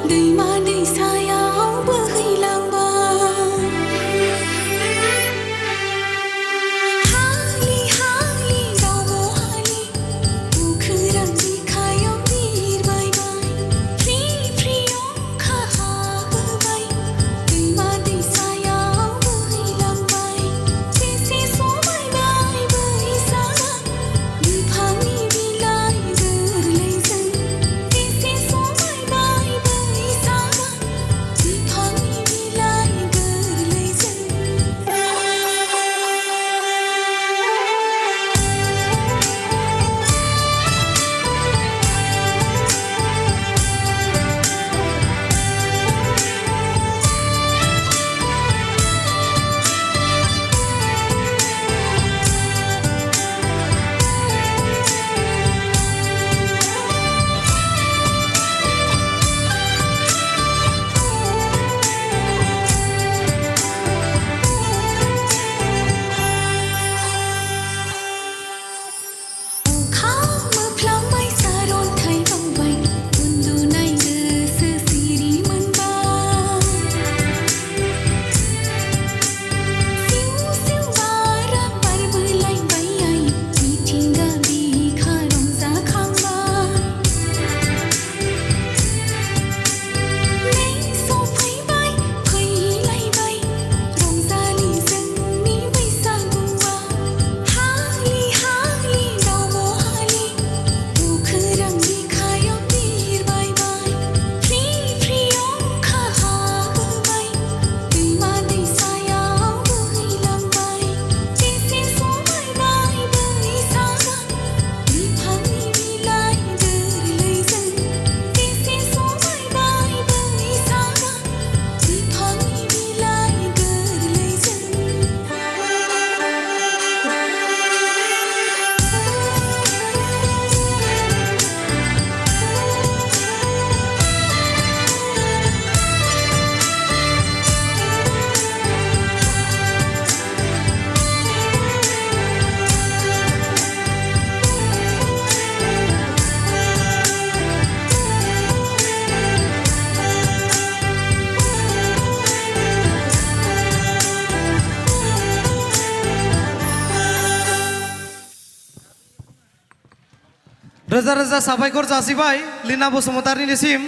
दैमा दैसायाव बोहैलांबाय हालि हालि दाउ बहालि उखोरां बिखायाव बिरबायबाय फ्रि फ्रि अखा हाबोबाय दैमा दैसायाव बोहैलांबाय जेसे समायबाय बैसागा बिफांनि बिलाइ गोरलैजों जेसे समायबाय बैसागा बिफांनि बिलाइ गोरलैजों अखा मोफ्लामबाय सारन्थाइ गावबाय उन्दुनाय गोसो सिरि मोनबाय सिउ सिउ बारा बारबोलायबाय आइ मिथिंगा बिखा रंजाखांबाय नै सफैबाय फैलायबाय रंजालि जोंनि बैसागुआ हालि हालि दाउ बहालि उखोरां बिखायाव बिरबायबाय फ्रि फ्रि अखा हाबोबाय दैमा दैसायाव बोहैलांबाय जेसे समायबाय बैसागा बिफांनि बिलाइ गोरलैजों जेसे समायबाय बैसागा बिफांनि बिलाइ गोरलैजों रोजा रोजा साबायखर जासिबाय लिना बसुमतारीनिसिम।